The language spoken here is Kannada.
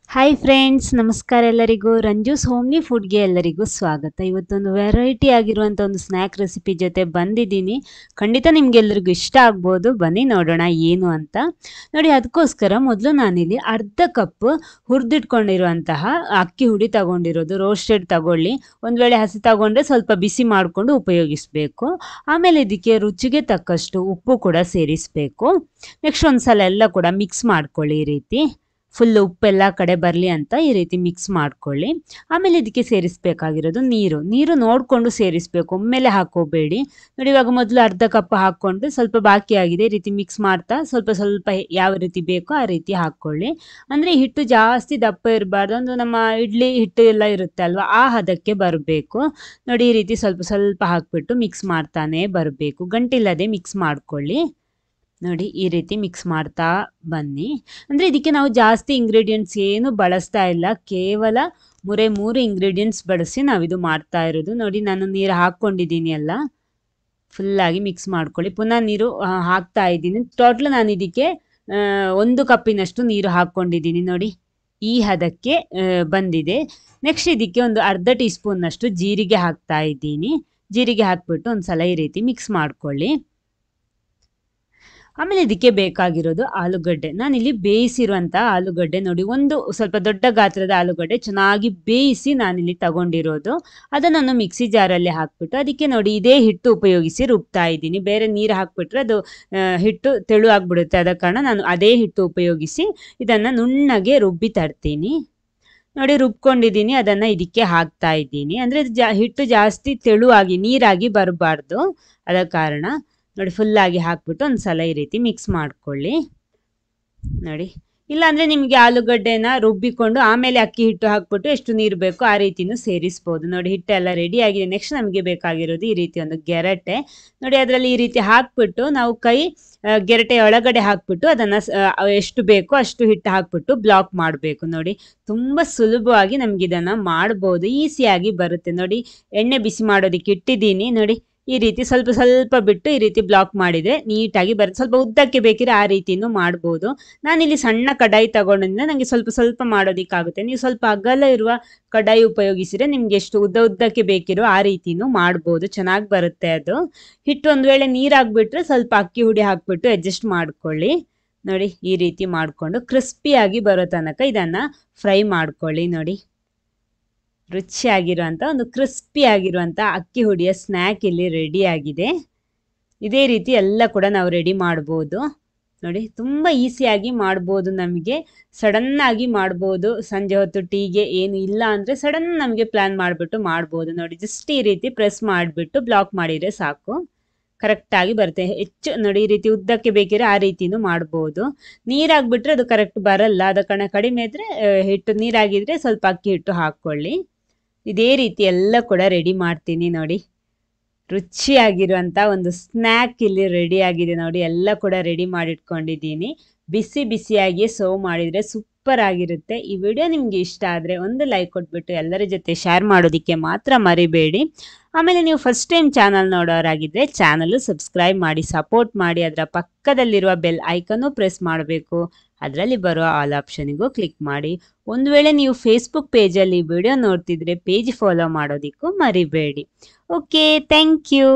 ಹಾಯ್ ಫ್ರೆಂಡ್ಸ್, ನಮಸ್ಕಾರ ಎಲ್ಲರಿಗೂ. ರಂಜೂಸ್ ಹೋಮ್ಲಿ ಫುಡ್ಗೆ ಎಲ್ಲರಿಗೂ ಸ್ವಾಗತ. ಇವತ್ತೊಂದು ವೆರೈಟಿ ಆಗಿರುವಂಥ ಒಂದು ಸ್ನ್ಯಾಕ್ ರೆಸಿಪಿ ಜೊತೆ ಬಂದಿದ್ದೀನಿ. ಖಂಡಿತ ನಿಮಗೆಲ್ಲರಿಗೂ ಇಷ್ಟ ಆಗ್ಬೋದು. ಬನ್ನಿ ನೋಡೋಣ ಏನು ಅಂತ. ನೋಡಿ, ಅದಕ್ಕೋಸ್ಕರ ಮೊದಲು ನಾನಿಲ್ಲಿ ಅರ್ಧ ಕಪ್ ಹುರಿದಿಟ್ಕೊಂಡಿರುವಂತಹ ಅಕ್ಕಿ ಹುಡಿ ತಗೊಂಡಿರೋದು. ರೋಸ್ಟೆಡ್ ತಗೊಳ್ಳಿ. ಒಂದು ವೇಳೆ ಹಸಿ ತಗೊಂಡ್ರೆ ಸ್ವಲ್ಪ ಬಿಸಿ ಮಾಡಿಕೊಂಡು ಉಪಯೋಗಿಸಬೇಕು. ಆಮೇಲೆ ಇದಕ್ಕೆ ರುಚಿಗೆ ತಕ್ಕಷ್ಟು ಉಪ್ಪು ಕೂಡ ಸೇರಿಸಬೇಕು. ನೆಕ್ಸ್ಟ್ ಒಂದ್ಸಲ ಎಲ್ಲ ಕೂಡ ಮಿಕ್ಸ್ ಮಾಡ್ಕೊಳ್ಳಿ. ಈ ರೀತಿ ಫುಲ್ ಉಪ್ಪೆಲ್ಲ ಕಡೆ ಬರಲಿ ಅಂತ ಈ ರೀತಿ ಮಿಕ್ಸ್ ಮಾಡ್ಕೊಳ್ಳಿ. ಆಮೇಲೆ ಇದಕ್ಕೆ ಸೇರಿಸಬೇಕಾಗಿರೋದು ನೀರು ನೋಡಿಕೊಂಡು ಸೇರಿಸಬೇಕು, ಒಮ್ಮೆಲೆ ಹಾಕೋಬೇಡಿ. ನೋಡಿ, ಇವಾಗ ಮೊದಲು ಅರ್ಧ ಕಪ್ ಹಾಕ್ಕೊಂಡು ಸ್ವಲ್ಪ ಬಾಕಿ ಆಗಿದೆ, ಈ ರೀತಿ ಮಿಕ್ಸ್ ಮಾಡ್ತಾ ಸ್ವಲ್ಪ ಸ್ವಲ್ಪ ಯಾವ ರೀತಿ ಬೇಕೋ ಆ ರೀತಿ ಹಾಕ್ಕೊಳ್ಳಿ. ಅಂದರೆ ಹಿಟ್ಟು ಜಾಸ್ತಿ ದಪ್ಪ ಇರಬಾರ್ದು, ಒಂದು ನಮ್ಮ ಇಡ್ಲಿ ಹಿಟ್ಟು ಎಲ್ಲ ಇರುತ್ತೆ ಅಲ್ವಾ, ಆ ಹದಕ್ಕೆ ಬರಬೇಕು. ನೋಡಿ, ಈ ರೀತಿ ಸ್ವಲ್ಪ ಸ್ವಲ್ಪ ಹಾಕ್ಬಿಟ್ಟು ಮಿಕ್ಸ್ ಮಾಡ್ತಾನೆ ಬರಬೇಕು, ಗಂಟಿಲ್ಲದೆ ಮಿಕ್ಸ್ ಮಾಡ್ಕೊಳ್ಳಿ. ನೋಡಿ, ಈ ರೀತಿ ಮಿಕ್ಸ್ ಮಾಡ್ತಾ ಬನ್ನಿ. ಅಂದರೆ ಇದಕ್ಕೆ ನಾವು ಜಾಸ್ತಿ ಇಂಗ್ರೀಡಿಯೆಂಟ್ಸ್ ಏನು ಬಳಸ್ತಾ ಇಲ್ಲ, ಕೇವಲ 3 ಇಂಗ್ರೀಡಿಯೆಂಟ್ಸ್ ಬಳಸಿ ನಾವಿದು ಮಾಡ್ತಾ ಇರೋದು. ನೋಡಿ, ನಾನು ನೀರು ಹಾಕ್ಕೊಂಡಿದ್ದೀನಿ, ಎಲ್ಲ ಫುಲ್ಲಾಗಿ ಮಿಕ್ಸ್ ಮಾಡ್ಕೊಳ್ಳಿ. ಪುನಃ ನೀರು ಹಾಕ್ತಾ ಇದ್ದೀನಿ. ಟೋಟಲ್ ನಾನು ಇದಕ್ಕೆ 1 ಕಪ್ಪಿನಷ್ಟು ನೀರು ಹಾಕ್ಕೊಂಡಿದ್ದೀನಿ. ನೋಡಿ, ಈ ಹದಕ್ಕೆ ಬಂದಿದೆ. ನೆಕ್ಸ್ಟ್ ಇದಕ್ಕೆ ಒಂದು ಅರ್ಧ ಟೀ ಸ್ಪೂನ್ನಷ್ಟು ಜೀರಿಗೆ ಹಾಕ್ತಾ ಇದ್ದೀನಿ. ಜೀರಿಗೆ ಹಾಕ್ಬಿಟ್ಟು ಒಂದ್ಸಲ ಈ ರೀತಿ ಮಿಕ್ಸ್ ಮಾಡ್ಕೊಳ್ಳಿ. ಆಮೇಲೆ ಇದಕ್ಕೆ ಬೇಕಾಗಿರೋದು ಆಲೂಗಡ್ಡೆ. ನಾನಿಲ್ಲಿ ಬೇಯಿಸಿರುವಂಥ ಆಲೂಗಡ್ಡೆ, ನೋಡಿ, ಒಂದು ಸ್ವಲ್ಪ ದೊಡ್ಡ ಗಾತ್ರದ ಆಲೂಗಡ್ಡೆ ಚೆನ್ನಾಗಿ ಬೇಯಿಸಿ ನಾನಿಲ್ಲಿ ತಗೊಂಡಿರೋದು. ಅದನ್ನು ಮಿಕ್ಸಿ ಜಾರಲ್ಲಿ ಹಾಕ್ಬಿಟ್ಟು ಅದಕ್ಕೆ ನೋಡಿ ಇದೇ ಹಿಟ್ಟು ಉಪಯೋಗಿಸಿ ರುಬ್ತಾ ಇದ್ದೀನಿ. ಬೇರೆ ನೀರು ಹಾಕ್ಬಿಟ್ರೆ ಅದು ಹಿಟ್ಟು ತೆಳು ಆಗಿಬಿಡುತ್ತೆ. ಆದ ಕಾರಣ ನಾನು ಅದೇ ಹಿಟ್ಟು ಉಪಯೋಗಿಸಿ ಇದನ್ನು ನುಣ್ಣಗೆ ರುಬ್ಬಿ ತರ್ತೀನಿ. ನೋಡಿ, ರುಬ್ಕೊಂಡಿದ್ದೀನಿ, ಅದನ್ನು ಇದಕ್ಕೆ ಹಾಕ್ತಾ ಇದ್ದೀನಿ. ಅಂದರೆ ಹಿಟ್ಟು ಜಾಸ್ತಿ ತೆಳುವಾಗಿ ನೀರಾಗಿ ಬರಬಾರ್ದು, ಆದ ಕಾರಣ ನೋಡಿ ಫುಲ್ಲಾಗಿ ಹಾಕ್ಬಿಟ್ಟು ಒಂದ್ಸಲ ಈ ರೀತಿ ಮಿಕ್ಸ್ ಮಾಡ್ಕೊಳ್ಳಿ. ನೋಡಿ, ಇಲ್ಲಾಂದರೆ ನಿಮಗೆ ಆಲೂಗಡ್ಡೆನ ರುಬ್ಬಿಕೊಂಡು ಆಮೇಲೆ ಅಕ್ಕಿ ಹಿಟ್ಟು ಹಾಕ್ಬಿಟ್ಟು ಎಷ್ಟು ನೀರು ಬೇಕೋ ಆ ರೀತಿನೂ ಸೇರಿಸ್ಬೋದು. ನೋಡಿ, ಹಿಟ್ಟೆಲ್ಲ ರೆಡಿ ಆಗಿದೆ. ನೆಕ್ಸ್ಟ್ ನಮಗೆ ಬೇಕಾಗಿರೋದು ಈ ರೀತಿ ಒಂದು ಗೆರಟೆ. ನೋಡಿ, ಅದರಲ್ಲಿ ಈ ರೀತಿ ಹಾಕ್ಬಿಟ್ಟು ನಾವು ಗೆರಟೆ ಒಳಗಡೆ ಹಾಕ್ಬಿಟ್ಟು ಅದನ್ನು ಎಷ್ಟು ಬೇಕೋ ಅಷ್ಟು ಹಿಟ್ಟು ಹಾಕ್ಬಿಟ್ಟು ಬ್ಲಾಕ್ ಮಾಡಬೇಕು. ನೋಡಿ, ತುಂಬ ಸುಲಭವಾಗಿ ನಮ್ಗೆ ಇದನ್ನು ಮಾಡ್ಬೋದು, ಈಸಿಯಾಗಿ ಬರುತ್ತೆ. ನೋಡಿ, ಎಣ್ಣೆ ಬಿಸಿ ಮಾಡೋದಕ್ಕೆ ಇಟ್ಟಿದ್ದೀನಿ. ನೋಡಿ, ಈ ರೀತಿ ಸ್ವಲ್ಪ ಸ್ವಲ್ಪ ಬಿಟ್ಟು ಈ ರೀತಿ ಬ್ಲಾಕ್ ಮಾಡಿದರೆ ನೀಟಾಗಿ ಬರುತ್ತೆ. ಸ್ವಲ್ಪ ಉದ್ದಕ್ಕೆ ಬೇಕಿದ್ರೆ ಆ ರೀತಿನೂ ಮಾಡ್ಬೋದು. ನಾನಿಲ್ಲಿ ಸಣ್ಣ ಕಡಾಯಿ ತಗೊಂಡಿದ್ರಿಂದ ನನಗೆ ಸ್ವಲ್ಪ ಸ್ವಲ್ಪ ಮಾಡೋದಕ್ಕಾಗುತ್ತೆ. ನೀವು ಸ್ವಲ್ಪ ಅಗಲ ಇರುವ ಕಡಾಯಿ ಉಪಯೋಗಿಸಿದರೆ ನಿಮ್ಗೆ ಎಷ್ಟು ಉದ್ದಕ್ಕೆ ಬೇಕಿರೋ ಆ ರೀತಿನೂ ಮಾಡ್ಬೋದು, ಚೆನ್ನಾಗಿ ಬರುತ್ತೆ ಅದು. ಹಿಟ್ಟು ಒಂದು ವೇಳೆ ನೀರಾಗ್ಬಿಟ್ರೆ ಸ್ವಲ್ಪ ಅಕ್ಕಿ ಹುಡಿ ಹಾಕ್ಬಿಟ್ಟು ಅಡ್ಜಸ್ಟ್ ಮಾಡ್ಕೊಳ್ಳಿ. ನೋಡಿ, ಈ ರೀತಿ ಮಾಡಿಕೊಂಡು ಕ್ರಿಸ್ಪಿಯಾಗಿ ಬರೋ ತನಕ ಇದನ್ನು ಫ್ರೈ ಮಾಡ್ಕೊಳ್ಳಿ. ನೋಡಿ, ರುಚಿಯಾಗಿರುವಂಥ ಒಂದು ಕ್ರಿಸ್ಪಿ ಆಗಿರುವಂಥ ಅಕ್ಕಿ ಹುಡಿಯ ಸ್ನ್ಯಾಕ್ ಇಲ್ಲಿ ರೆಡಿ ಆಗಿದೆ. ಇದೇ ರೀತಿ ಎಲ್ಲ ಕೂಡ ನಾವು ರೆಡಿ ಮಾಡ್ಬೋದು. ನೋಡಿ, ತುಂಬ ಈಸಿಯಾಗಿ ಮಾಡ್ಬೋದು. ನಮಗೆ ಸಡನ್ನಾಗಿ ಮಾಡ್ಬೋದು. ಸಂಜೆ ಹೊತ್ತು ಟೀಗೆ ಏನು ಇಲ್ಲ ಅಂದರೆ ಸಡನ್ ನಮಗೆ ಪ್ಲ್ಯಾನ್ ಮಾಡಿಬಿಟ್ಟು ಮಾಡ್ಬೋದು. ನೋಡಿ, ಜಸ್ಟ್ ಈ ರೀತಿ ಪ್ರೆಸ್ ಮಾಡಿಬಿಟ್ಟು ಬ್ಲಾಕ್ ಮಾಡಿದರೆ ಸಾಕು, ಕರೆಕ್ಟಾಗಿ ಬರುತ್ತೆ. ಹೆಚ್ಚು ನೋಡಿ, ಈ ರೀತಿ ಉದ್ದಕ್ಕೆ ಬೇಕಿದ್ರೆ ಆ ರೀತಿನೂ ಮಾಡ್ಬೋದು. ನೀರಾಗಿಬಿಟ್ರೆ ಅದು ಕರೆಕ್ಟ್ ಬರಲ್ಲ, ಆದ ಕಾರಣ ಕಡಿಮೆ ಇದ್ದರೆ ಹಿಟ್ಟು, ನೀರಾಗಿದ್ದರೆ ಸ್ವಲ್ಪ ಅಕ್ಕಿ ಹಿಟ್ಟು ಹಾಕ್ಕೊಳ್ಳಿ. ಇದೇ ರೀತಿ ಎಲ್ಲ ಕೂಡ ರೆಡಿ ಮಾಡ್ತೀನಿ. ನೋಡಿ, ರುಚಿಯಾಗಿರುವಂಥ ಒಂದು ಸ್ನ್ಯಾಕ್ ಇಲ್ಲಿ ರೆಡಿ ಆಗಿದೆ. ನೋಡಿ, ಎಲ್ಲ ಕೂಡ ರೆಡಿ ಮಾಡಿಟ್ಕೊಂಡಿದ್ದೀನಿ. ಬಿಸಿ ಬಿಸಿಯಾಗಿ ಸರ್ವ್ ಮಾಡಿದರೆ ಸೂಪರ್ ಆಗಿರುತ್ತೆ. ಈ ವಿಡಿಯೋ ನಿಮಗೆ ಇಷ್ಟ ಆದರೆ ಒಂದು ಲೈಕ್ ಕೊಟ್ಬಿಟ್ಟು ಎಲ್ಲರ ಜೊತೆ ಶೇರ್ ಮಾಡೋದಕ್ಕೆ ಮಾತ್ರ ಮರಿಬೇಡಿ. ಆಮೇಲೆ ನೀವು ಫಸ್ಟ್ ಟೈಮ್ ಚಾನಲ್ ನೋಡೋರಾಗಿದ್ದರೆ ಚಾನಲ್ಲು ಸಬ್ಸ್ಕ್ರೈಬ್ ಮಾಡಿ, ಸಪೋರ್ಟ್ ಮಾಡಿ. ಅದರ ಪಕ್ಕದಲ್ಲಿರುವ ಬೆಲ್ ಐಕನ್ನು ಪ್ರೆಸ್ ಮಾಡಬೇಕು. ಅದರಲ್ಲಿ ಬರುವ ಆಲ್ ಆಪ್ಷನಿಗೂ ಕ್ಲಿಕ್ ಮಾಡಿ. ಒಂದು ವೇಳೆ ನೀವು ಫೇಸ್ಬುಕ್ ಪೇಜಲ್ಲಿ ವಿಡಿಯೋ ನೋಡ್ತಿದ್ರೆ ಪೇಜ್ ಫಾಲೋ ಮಾಡೋದಕ್ಕೂ ಮರಿಬೇಡಿ. Okay, thank you.